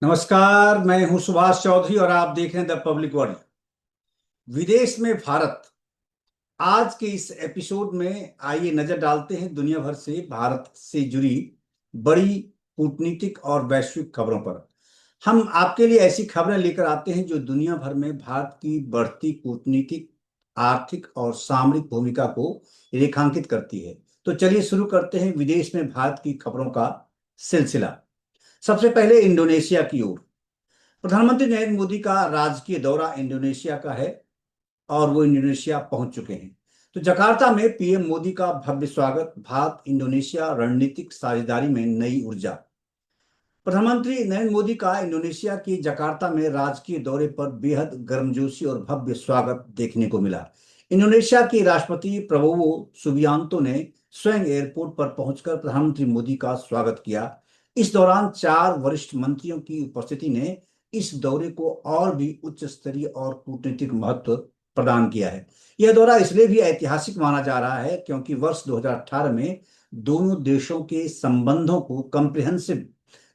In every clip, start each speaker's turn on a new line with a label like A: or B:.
A: नमस्कार। मैं हूं सुभाष चौधरी और आप देख रहे हैं द पब्लिक वर्ल्ड। विदेश में भारत। आज के इस एपिसोड में आइए नजर डालते हैं दुनिया भर से भारत से जुड़ी बड़ी कूटनीतिक और वैश्विक खबरों पर। हम आपके लिए ऐसी खबरें लेकर आते हैं जो दुनिया भर में भारत की बढ़ती कूटनीतिक, आर्थिक और सामरिक भूमिका को रेखांकित करती है। तो चलिए शुरू करते हैं विदेश में भारत की खबरों का सिलसिला। सबसे पहले इंडोनेशिया की ओर। प्रधानमंत्री नरेंद्र मोदी का राजकीय दौरा इंडोनेशिया का है और वो इंडोनेशिया पहुंच चुके हैं। तो जकार्ता में पीएम मोदी का भव्य स्वागत। भारत इंडोनेशिया रणनीतिक साझेदारी में नई ऊर्जा। प्रधानमंत्री नरेंद्र मोदी का इंडोनेशिया की जकार्ता में राजकीय दौरे पर बेहद गर्मजोशी और भव्य स्वागत देखने को मिला। इंडोनेशिया के राष्ट्रपति प्रबोवो सुबियांतो ने स्वयं एयरपोर्ट पर पहुंचकर प्रधानमंत्री मोदी का स्वागत किया। इस दौरान चार वरिष्ठ मंत्रियों की उपस्थिति ने इस दौरे को और भी उच्च स्तरीय और कूटनीतिक महत्व प्रदान किया है। यह दौरा इसलिए भी ऐतिहासिक माना जा रहा है क्योंकि वर्ष 2018 में दोनों देशों के संबंधों को कम्प्रिहेंसिव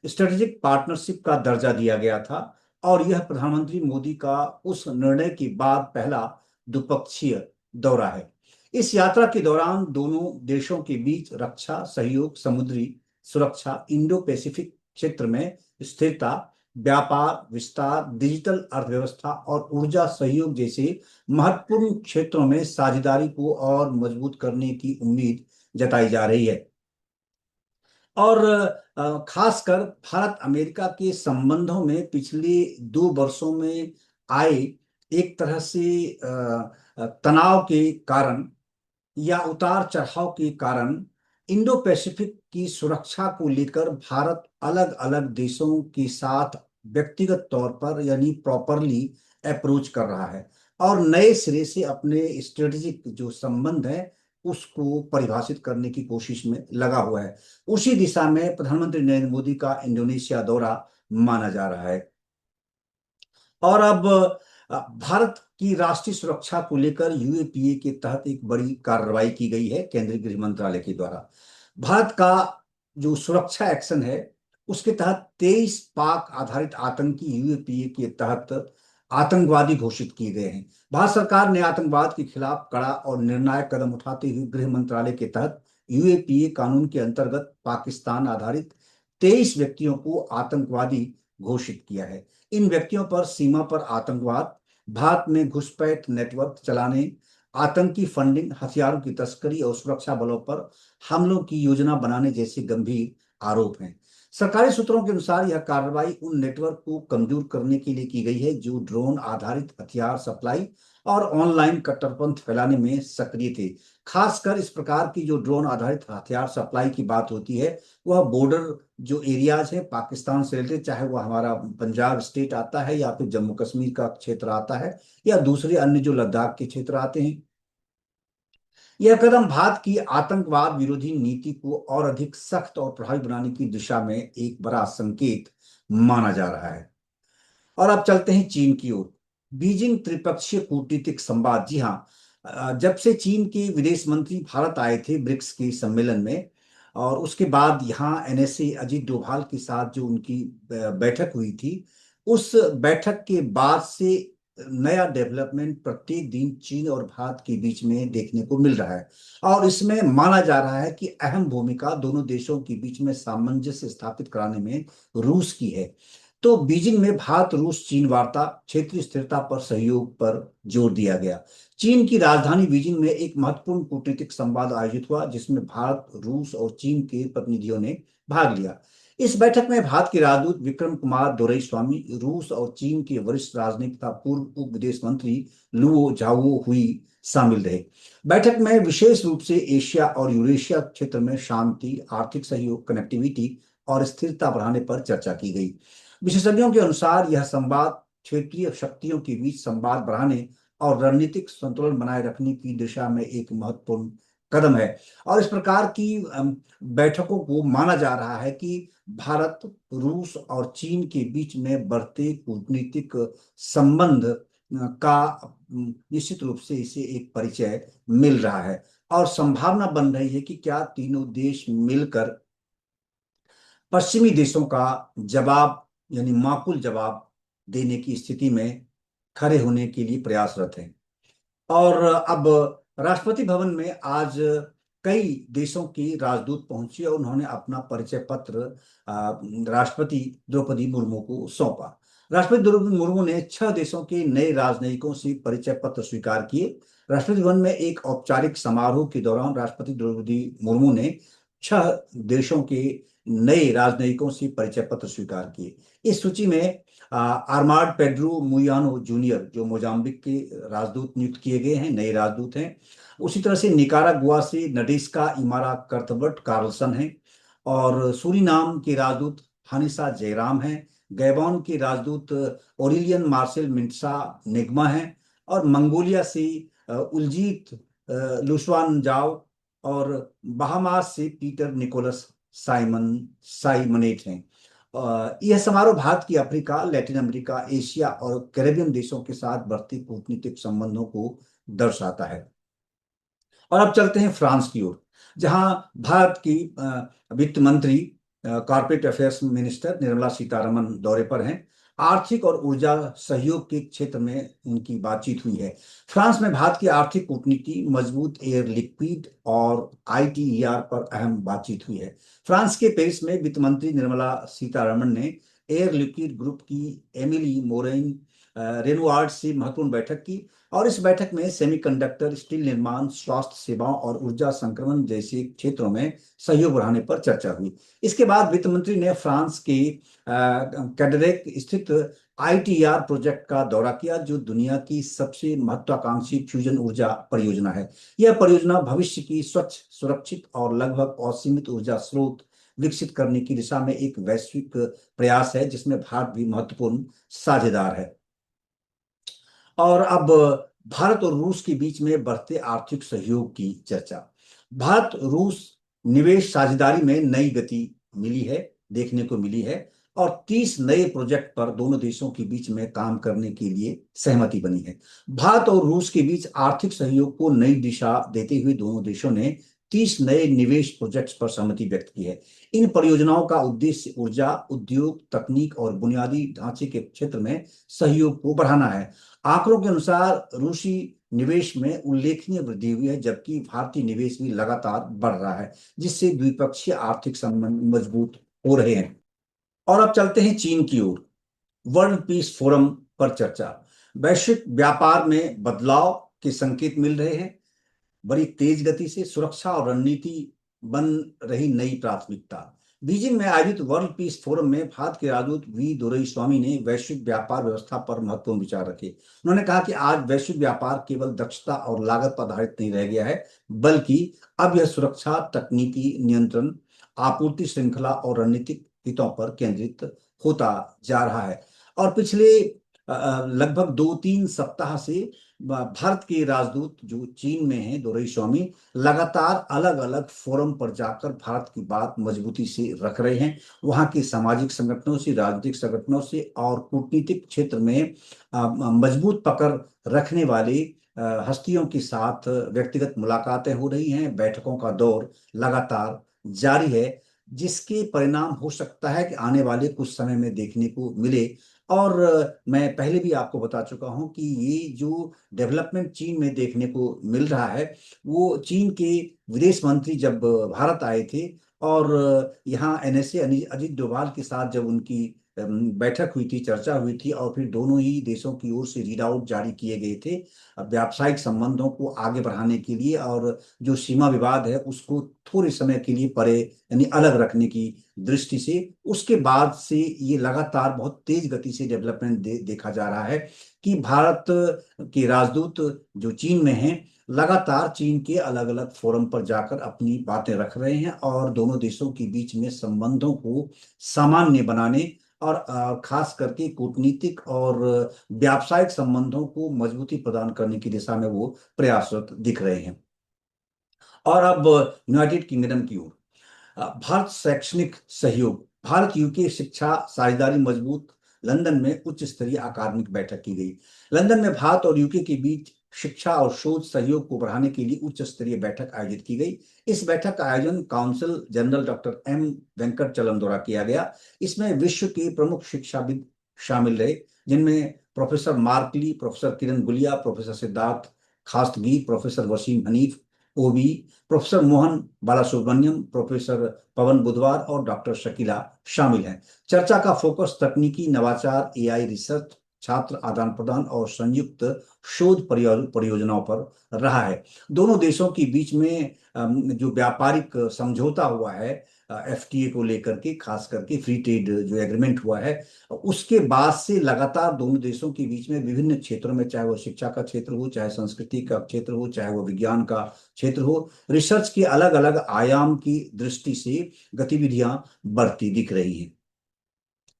A: स्ट्रेटेजिक पार्टनरशिप का दर्जा दिया गया था और यह प्रधानमंत्री मोदी का उस निर्णय के बाद पहला द्विपक्षीय दौरा है। इस यात्रा के दौरान दोनों देशों के बीच रक्षा सहयोग, समुद्री सुरक्षा, इंडो पैसिफिक क्षेत्र में स्थिरता, व्यापार विस्तार, डिजिटल अर्थव्यवस्था और ऊर्जा सहयोग जैसे महत्वपूर्ण क्षेत्रों में साझेदारी को और मजबूत करने की उम्मीद जताई जा रही है। और खासकर भारत अमेरिका के संबंधों में पिछले 2 वर्षों में आए एक तरह से तनाव के कारण या उतार चढ़ाव के कारण इंडो पैसिफिक की सुरक्षा को लेकर भारत अलग अलग देशों के साथ व्यक्तिगत तौर पर यानी प्रॉपरली अप्रोच कर रहा है और नए सिरे से अपने स्ट्रेटेजिक जो संबंध है उसको परिभाषित करने की कोशिश में लगा हुआ है। उसी दिशा में प्रधानमंत्री नरेंद्र मोदी का इंडोनेशिया दौरा माना जा रहा है। और अब भारत की राष्ट्रीय सुरक्षा को लेकर यूएपीए के तहत एक बड़ी कार्रवाई की गई है केंद्रीय गृह मंत्रालय के द्वारा। भारत का जो सुरक्षा एक्शन है उसके तहत 23 पाक आधारित आतंकी यूएपीए के तहत आतंकवादी घोषित किए गए हैं। भारत सरकार ने आतंकवाद के खिलाफ कड़ा और निर्णायक कदम उठाते हुए गृह मंत्रालय के तहत यूएपीए कानून के अंतर्गत पाकिस्तान आधारित 23 व्यक्तियों को आतंकवादी घोषित किया है। इन व्यक्तियों पर सीमा पर आतंकवाद, भारत में घुसपैठ नेटवर्क चलाने, आतंकी फंडिंग, हथियारों की तस्करी और सुरक्षा बलों पर हमलों की योजना बनाने जैसे गंभीर आरोप हैं। सरकारी सूत्रों के अनुसार यह कार्रवाई उन नेटवर्क को कमजोर करने के लिए की गई है जो ड्रोन आधारित हथियार सप्लाई और ऑनलाइन कट्टरपंथ फैलाने में सक्रिय थे। खासकर इस प्रकार की जो ड्रोन आधारित हथियार सप्लाई की बात होती है वह बॉर्डर जो एरियाज है पाकिस्तान से रिलेटेड, चाहे वह हमारा पंजाब स्टेट आता है या फिर जम्मू कश्मीर का क्षेत्र आता है या दूसरे अन्य जो लद्दाख के क्षेत्र आते हैं। यह कदम भारत की आतंकवाद विरोधी नीति को और अधिक सख्त और प्रभावी बनाने की दिशा में एक बड़ा संकेत माना जा रहा है। और अब चलते हैं चीन की ओर। बीजिंग त्रिपक्षीय कूटनीतिक संवाद। जी हाँ, जब से चीन के विदेश मंत्री भारत आए थे ब्रिक्स के सम्मेलन में और उसके बाद यहाँ एनएसए अजीत डोभाल के साथ जो उनकी बैठक हुई थी, उस बैठक के बाद से नया डेवलपमेंट प्रत्येक दिन चीन और भारत के बीच में देखने को मिल रहा है और इसमें माना जा रहा है कि अहम भूमिका दोनों देशों के बीच में सामंजस्य स्थापित कराने में रूस की है। तो बीजिंग में भारत रूस चीन वार्ता, क्षेत्रीय स्थिरता पर सहयोग पर जोर दिया गया। चीन की राजधानी बीजिंग में एक महत्वपूर्ण कूटनीतिक संवाद आयोजित हुआ जिसमें भारत, रूस और चीन के प्रतिनिधियों ने भाग लिया। इस बैठक में भारत के राजदूत विक्रम कुमार दोरईस्वामी, रूस और चीन के वरिष्ठ राजनयिक तथा पूर्व उप विदेश मंत्री लुओ झाओ हुई शामिल रहे। बैठक में विशेष रूप से एशिया और यूरेशिया क्षेत्र में शांति, आर्थिक सहयोग, कनेक्टिविटी और स्थिरता बढ़ाने पर चर्चा की गई। विशेषज्ञों के अनुसार यह संवाद क्षेत्रीय शक्तियों के बीच संवाद बढ़ाने और रणनीतिक संतुलन बनाए रखने की दिशा में एक महत्वपूर्ण कदम है। और इस प्रकार की बैठकों को माना जा रहा है कि भारत, रूस और चीन के बीच में बढ़ते कूटनीतिक संबंध का निश्चित रूप से इसे एक परिचय मिल रहा है और संभावना बन रही है कि क्या तीनों देश मिलकर पश्चिमी देशों का जवाब यानी माकूल जवाब देने की स्थिति में खड़े होने के लिए प्रयासरत हैं। और अब राष्ट्रपति भवन में आज कई देशों की राजदूत पहुंची और उन्होंने अपना परिचय पत्र राष्ट्रपति द्रौपदी मुर्मू को सौंपा। राष्ट्रपति द्रौपदी मुर्मू ने 6 देशों के नए राजनयिकों से परिचय पत्र स्वीकार किए। राष्ट्रपति भवन में एक औपचारिक समारोह के दौरान राष्ट्रपति द्रौपदी मुर्मू ने 6 देशों के नए राजनयिकों से परिचय पत्र स्वीकार किए। इस सूची में आर्माड पेड्रो मुयानो जूनियर, जो मोजाम्बिक के राजदूत नियुक्त किए गए हैं, नए राजदूत हैं। उसी तरह से निकारागुआ से नडेस्का इमारा कर्तबर्ट कार्लसन हैं, और सूरीनाम के राजदूत हनीसा जयराम हैं। गैबोन के राजदूत ओरिलियन मार्सेल मिंटसा निगमा हैं, और मंगोलिया से उलजीत लुशवानजाओ, और बहामास से पीटर निकोलस साइमनेट हैं। यह समारोह भारत की अफ्रीका, लैटिन अमेरिका, एशिया और कैरेबियन देशों के साथ बढ़ती कूटनीतिक संबंधों को दर्शाता है। और अब चलते हैं फ्रांस की ओर, जहां भारत की वित्त मंत्री, corporate affairs minister Nirmala Sitharaman दौरे पर हैं। आर्थिक और ऊर्जा सहयोग के क्षेत्र में उनकी बातचीत हुई है। फ्रांस में भारत की आर्थिक कूटनीति, मजबूत एयर लिक्विड और आईटीईआर पर अहम बातचीत हुई है। फ्रांस के पेरिस में वित्त मंत्री निर्मला सीतारमण ने एयर लिक्विड ग्रुप की एमिली मोरेन रेनवार्ड से महत्वपूर्ण बैठक की, और इस बैठक में सेमीकंडक्टर, स्टील निर्माण, स्वास्थ्य सेवाओं और ऊर्जा संक्रमण जैसे क्षेत्रों में सहयोग बढ़ाने पर चर्चा हुई। इसके बाद वित्त मंत्री ने फ्रांस के कैडरेक स्थित आईटीआर प्रोजेक्ट का दौरा किया, जो दुनिया की सबसे महत्वाकांक्षी फ्यूजन ऊर्जा परियोजना है। यह परियोजना भविष्य की स्वच्छ, सुरक्षित और लगभग असीमित ऊर्जा स्रोत विकसित करने की दिशा में एक वैश्विक प्रयास है, जिसमें भारत भी महत्वपूर्ण साझेदार है। और अब भारत और रूस के बीच में बढ़ते आर्थिक सहयोग की चर्चा। भारत रूस निवेश साझेदारी में नई गति मिली है, देखने को मिली है, और 30 नए प्रोजेक्ट पर दोनों देशों के बीच में काम करने के लिए सहमति बनी है। भारत और रूस के बीच आर्थिक सहयोग को नई दिशा देते हुए दोनों देशों ने 30 नए निवेश प्रोजेक्ट्स पर सहमति व्यक्त की है। इन परियोजनाओं का उद्देश्य ऊर्जा, उद्योग, तकनीक और बुनियादी ढांचे के क्षेत्र में सहयोग को बढ़ाना है। आंकड़ों के अनुसार रूसी निवेश में उल्लेखनीय वृद्धि हुई है, जबकि भारतीय निवेश भी लगातार बढ़ रहा है, जिससे द्विपक्षीय आर्थिक संबंध मजबूत हो रहे हैं। और अब चलते हैं चीन की ओर। वर्ल्ड पीस फोरम पर चर्चा। वैश्विक व्यापार में बदलाव के संकेत मिल रहे हैं। बड़ी तेज गति से सुरक्षा और रणनीति बन रही नई प्राथमिकता। बीजिंग में आयोजित वर्ल्ड पीस फोरम में भारत के राजदूत वी दोरईस्वामी ने वैश्विक व्यापार व्यवस्था पर महत्वपूर्ण विचार रखे। उन्होंने कहा कि आज वैश्विक व्यापार केवल दक्षता और लागत पर आधारित नहीं रह गया है, बल्कि अब यह सुरक्षा, तकनीकी नियंत्रण, आपूर्ति श्रृंखला और रणनीतिक हितों पर केंद्रित होता जा रहा है। और पिछले लगभग 2-3 सप्ताह से भारत के राजदूत जो चीन में हैं, दोरईस्वामी, लगातार अलग अलग फोरम पर जाकर भारत की बात मजबूती से रख रहे हैं। वहाँ के सामाजिक संगठनों से, राजनीतिक संगठनों से और कूटनीतिक क्षेत्र में मजबूत पकड़ रखने वाले हस्तियों के साथ व्यक्तिगत मुलाकातें हो रही हैं। बैठकों का दौर लगातार जारी है, जिसके परिणाम हो सकता है कि आने वाले कुछ समय में देखने को मिले। और मैं पहले भी आपको बता चुका हूं कि ये जो डेवलपमेंट चीन में देखने को मिल रहा है, वो चीन के विदेश मंत्री जब भारत आए थे और यहाँ एनएसए अजीत डोभाल के साथ जब उनकी बैठक हुई थी, चर्चा हुई थी, और फिर दोनों ही देशों की ओर से रीड आउट जारी किए गए थे व्यावसायिक संबंधों को आगे बढ़ाने के लिए, और जो सीमा विवाद है उसको थोड़े समय के लिए परे यानी अलग रखने की दृष्टि से। उसके बाद से ये लगातार बहुत तेज गति से डेवलपमेंट देखा जा रहा है कि भारत के राजदूत जो चीन में हैं, लगातार चीन के अलग अलग फोरम पर जाकर अपनी बातें रख रहे हैं और दोनों देशों के बीच में संबंधों को सामान्य बनाने और खास करके कूटनीतिक और व्यावसायिक संबंधों को मजबूती प्रदान करने की दिशा में वो प्रयासरत दिख रहे हैं। और अब यूनाइटेड किंगडम की ओर भारत शैक्षणिक सहयोग। भारत यूके शिक्षा साझेदारी मजबूत। लंदन में उच्च स्तरीय अकादमिक बैठक की गई। लंदन में भारत और यूके के बीच शिक्षा और शोध सहयोग को बढ़ाने के लिए उच्च स्तरीय बैठक आयोजित की गई। इस बैठक का आयोजन council general doctor M Venkatachalam द्वारा किया गया। इसमें विश्व के प्रमुख शिक्षाविद शामिल रहे, जिनमें प्रोफेसर मार्कली, प्रोफेसर किरण गुलिया, प्रोफेसर सिद्धार्थ खास्तगी, प्रोफेसर वसीम हनीफ ओबी, प्रोफेसर मोहन बालासुब्रमण्यम, प्रोफेसर पवन बुधवार और डॉक्टर शकीला शामिल हैं। चर्चा का फोकस तकनीकी नवाचार, एआई रिसर्च, छात्र आदान प्रदान और संयुक्त शोध परियोजनाओं पर रहा है। दोनों देशों के बीच में जो व्यापारिक समझौता हुआ है एफटीए को लेकर के, खास करके फ्री ट्रेड जो एग्रीमेंट हुआ है, उसके बाद से लगातार दोनों देशों के बीच में विभिन्न क्षेत्रों में, चाहे वो शिक्षा का क्षेत्र हो, चाहे संस्कृति का क्षेत्र हो, चाहे वो विज्ञान का क्षेत्र हो, रिसर्च के अलग अलग आयाम की दृष्टि से गतिविधियां बढ़ती दिख रही हैं।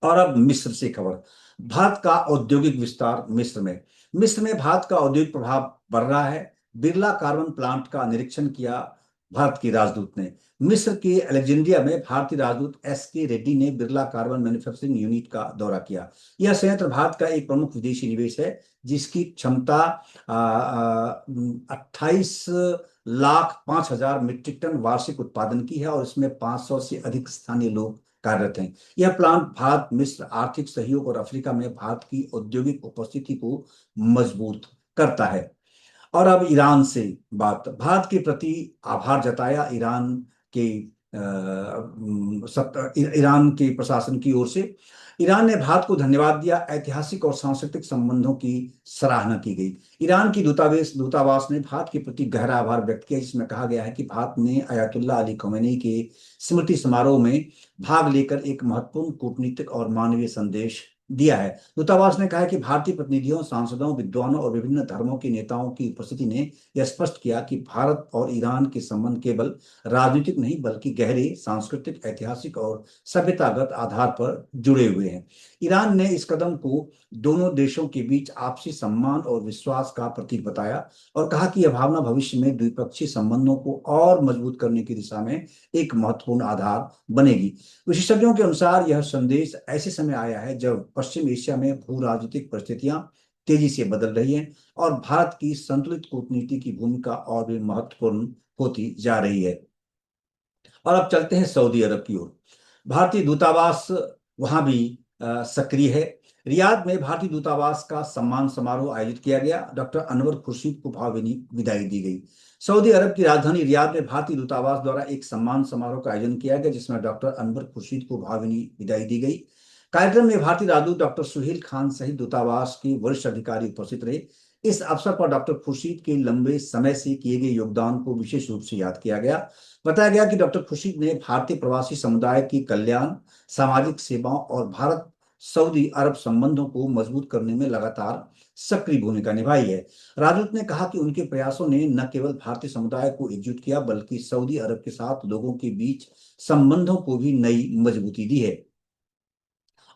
A: और अब मिस्र से खबर। भारत का औद्योगिक विस्तार मिस्र में भारत का औद्योगिक प्रभाव बढ़ रहा है। बिरला कार्बन प्लांट का निरीक्षण किया भारत के राजदूत ने। मिस्र के अलेक्जेंड्रिया में भारतीय राजदूत एस के रेड्डी ने बिरला कार्बन मैन्युफैक्चरिंग यूनिट का दौरा किया। यह संयंत्र भारत का एक प्रमुख विदेशी निवेश है, जिसकी क्षमता 28,05,000 मीट्रिक टन वार्षिक उत्पादन की है और इसमें 500 से अधिक स्थानीय लोग कार्यरत हैं। यह प्लांट भारत मिस्र आर्थिक सहयोग और अफ्रीका में भारत की औद्योगिक उपस्थिति को मजबूत करता है। और अब ईरान से बात। भारत के प्रति आभार जताया के ईरान के प्रशासन की ओर से। ईरान ने भारत को धन्यवाद दिया। ऐतिहासिक और सांस्कृतिक संबंधों की सराहना की गई। ईरान की दूतावास ने भारत के प्रति गहरा आभार व्यक्त किया, जिसमें कहा गया है कि भारत ने अयातुल्ला अली खमेनी के स्मृति समारोह में भाग लेकर एक महत्वपूर्ण कूटनीतिक और मानवीय संदेश दिया है। दूतावास ने कहा है कि भारतीय प्रतिनिधियों, सांसदों, विद्वानों और विभिन्न धर्मों के नेताओं की उपस्थिति ने यह स्पष्ट किया कि भारत और ईरान के संबंध केवल राजनीतिक नहीं, बल्कि गहरे सांस्कृतिक, ऐतिहासिक और सभ्यतागत आधार पर जुड़े हुए हैं। ईरान ने इस कदम को दोनों देशों के बीच आपसी सम्मान और विश्वास का प्रतीक बताया और कहा कि यह भावना भविष्य में द्विपक्षीय संबंधों को और मजबूत करने की दिशा में एक महत्वपूर्ण आधार बनेगी। विशेषज्ञों के अनुसार यह संदेश ऐसे समय आया है जब पश्चिम एशिया में भू राजनीतिक परिस्थितियां तेजी से बदल रही हैं और भारत की संतुलित कूटनीति की भूमिका और भी महत्वपूर्ण होती जा रही है। और अब चलते हैं सऊदी अरब की ओर। भारतीय दूतावास वहां भी सक्रिय है। रियाद में भारतीय दूतावास का सम्मान समारोह आयोजित किया गया। डॉक्टर अनवर खुर्शीद को भावभीनी विदाई दी गई। सऊदी अरब की राजधानी रियाद में भारतीय दूतावास द्वारा एक सम्मान समारोह का आयोजन किया गया, जिसमें डॉक्टर अनवर खुर्शीद को भावभीनी विदाई दी गई। कार्यक्रम में भारतीय राजदूत डॉक्टर सुहेल खान सहित दूतावास के वरिष्ठ अधिकारी उपस्थित रहे। इस अवसर पर डॉक्टर खुर्शीद के लंबे समय से किए गए योगदान को विशेष रूप से याद किया गया। बताया गया कि डॉक्टर खुर्शीद ने भारतीय प्रवासी समुदाय की कल्याण, सामाजिक सेवाओं और भारत सऊदी अरब संबंधों को मजबूत करने में लगातार सक्रिय भूमिका निभाई है। राजदूत ने कहा कि उनके प्रयासों ने न केवल भारतीय समुदाय को एकजुट किया, बल्कि सऊदी अरब के साथ लोगों के बीच संबंधों को भी नई मजबूती दी है।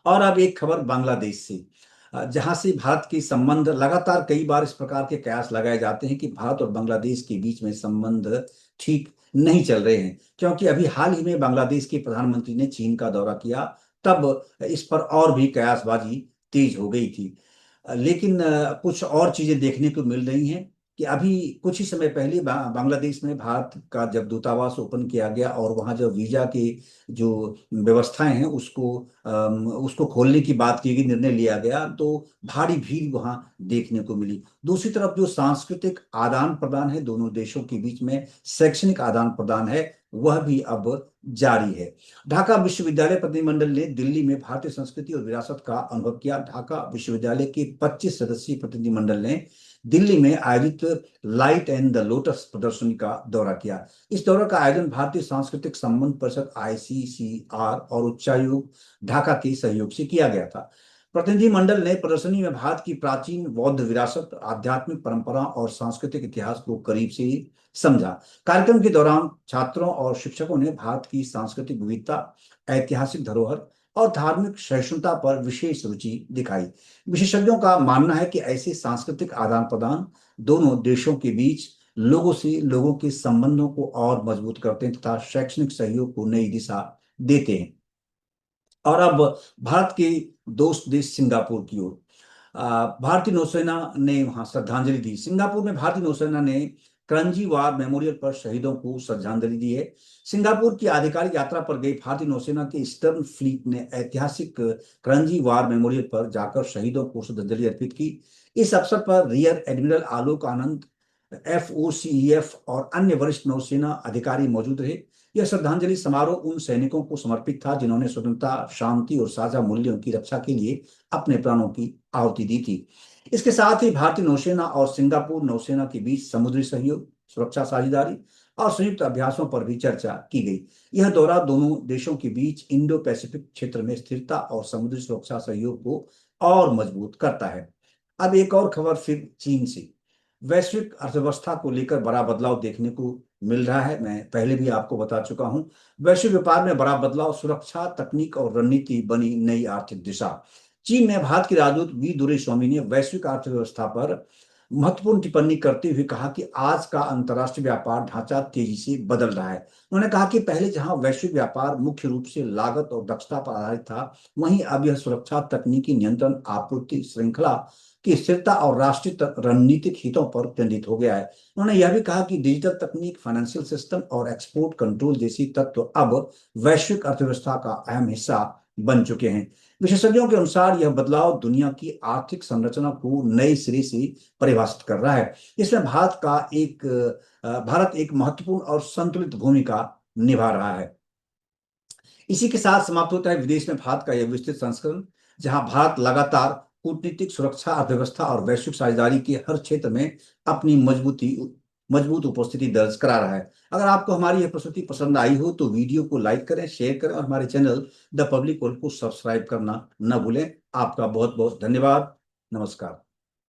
A: और अब एक खबर बांग्लादेश से, जहां से भारत के संबंध लगातार, कई बार इस प्रकार के कयास लगाए जाते हैं कि भारत और बांग्लादेश के बीच में संबंध ठीक नहीं चल रहे हैं, क्योंकि अभी हाल ही में बांग्लादेश के प्रधानमंत्री ने चीन का दौरा किया, तब इस पर और भी कयासबाजी तेज हो गई थी। लेकिन कुछ और चीजें देखने को मिल रही हैं कि अभी कुछ ही समय पहले बांग्लादेश में भारत का जब दूतावास ओपन किया गया और वहाँ जो वीजा की जो व्यवस्थाएं हैं उसको खोलने की बात की गई, निर्णय लिया गया, तो भारी भीड़ वहाँ देखने को मिली। दूसरी तरफ जो सांस्कृतिक आदान प्रदान है दोनों देशों के बीच में, शैक्षणिक आदान प्रदान है, वह भी अब जारी है। ढाका विश्वविद्यालय प्रतिनिधिमंडल ने दिल्ली में भारतीय संस्कृति और विरासत का अनुभव किया। ढाका विश्वविद्यालय के 25 सदस्यीय प्रतिनिधिमंडल ने दिल्ली में आयोजित लाइट एंड द लोटस प्रदर्शनी का दौरा किया। इस दौरे का आयोजन भारतीय सांस्कृतिक संबंध परिषद आईसीसीआर और उच्चायोग ढाका के सहयोग से किया गया था। प्रतिनिधिमंडल ने प्रदर्शनी में भारत की प्राचीन बौद्ध विरासत, आध्यात्मिक परंपरा और सांस्कृतिक इतिहास को करीब से समझा। कार्यक्रम के दौरान छात्रों और शिक्षकों ने भारत की सांस्कृतिक विविधता, ऐतिहासिक धरोहर और धार्मिक सहिष्णुता पर विशेष रुचि दिखाई। विशेषज्ञों का मानना है कि ऐसे सांस्कृतिक आदान प्रदान दोनों देशों के बीच लोगों से लोगों के संबंधों को और मजबूत करते हैं तथा शैक्षणिक सहयोग को नई दिशा देते हैं। और अब भारत के दोस्त देश सिंगापुर की ओर। भारतीय नौसेना ने वहां श्रद्धांजलि दी। सिंगापुर में भारतीय नौसेना ने करंजी वार मेमोरियल पर शहीदों को श्रद्धांजलि दी है। सिंगापुर की आधिकारिक यात्रा पर गई भारतीय नौसेना के ईस्टर्न फ्लीट ने ऐतिहासिक करंजी वार मेमोरियल पर जाकर शहीदों को श्रद्धांजलि अर्पित की। इस अवसर पर रियर एडमिरल आलोक आनंद, FOCEF और अन्य वरिष्ठ नौसेना अधिकारी मौजूद रहे। यह श्रद्धांजलि समारोह उन सैनिकों को समर्पित था जिन्होंने स्वतंत्रता, शांति और साझा मूल्यों की रक्षा के लिए अपने प्राणों की आहुति दी थी। इसके साथ ही भारतीय नौसेना और सिंगापुर नौसेना के बीच समुद्री सहयोग, सुरक्षा साझेदारी और संयुक्त अभ्यासों पर भी चर्चा की गई। यह दौरा दोनों देशों के बीच इंडो पैसिफिक क्षेत्र में स्थिरता और समुद्री सुरक्षा सहयोग को और मजबूत करता है। अब एक और खबर फिर चीन से। वैश्विक अर्थव्यवस्था को लेकर बड़ा बदलाव देखने को मिल रहा है। मैं पहले भी आपको बता चुका हूं, वैश्विक व्यापार में बड़ा बदलाव, सुरक्षा, तकनीक और रणनीति बनी नई आर्थिक दिशा। चीन में भारत के राजदूत वी दुरईस्वामी ने वैश्विक अर्थव्यवस्था पर महत्वपूर्ण टिप्पणी करते हुए कहा कि आज का अंतर्राष्ट्रीय व्यापार ढांचा तेजी से बदल रहा है। उन्होंने कहा कि पहले जहां वैश्विक व्यापार मुख्य रूप से लागत और दक्षता पर आधारित था, वहीं अब यह सुरक्षा, तकनीकी नियंत्रण, आपूर्ति श्रृंखला की स्थिरता और राष्ट्रीय रणनीतिक हितों पर केंद्रित हो गया है। उन्होंने यह भी कहा कि डिजिटल तकनीक, फाइनेंशियल सिस्टम और एक्सपोर्ट कंट्रोल जैसी तत्व अब वैश्विक अर्थव्यवस्था का अहम हिस्सा बन चुके हैं। विशेषज्ञों के अनुसार यह बदलाव दुनिया की आर्थिक संरचना को नए सिरे से परिभाषित कर रहा है। इसमें भारत एक महत्वपूर्ण और संतुलित भूमिका निभा रहा है। इसी के साथ समाप्त होता है विदेश में भारत का यह विस्तृत संस्करण, जहां भारत लगातार कूटनीतिक, सुरक्षा, अर्थव्यवस्था और वैश्विक साझेदारी के हर क्षेत्र में अपनी मजबूत उपस्थिति दर्ज करा रहा है। अगर आपको हमारी यह प्रस्तुति पसंद आई हो तो वीडियो को लाइक करें, शेयर करें और हमारे चैनल द पब्लिक वर्ल्ड को सब्सक्राइब करना न भूलें। आपका बहुत बहुत धन्यवाद। नमस्कार।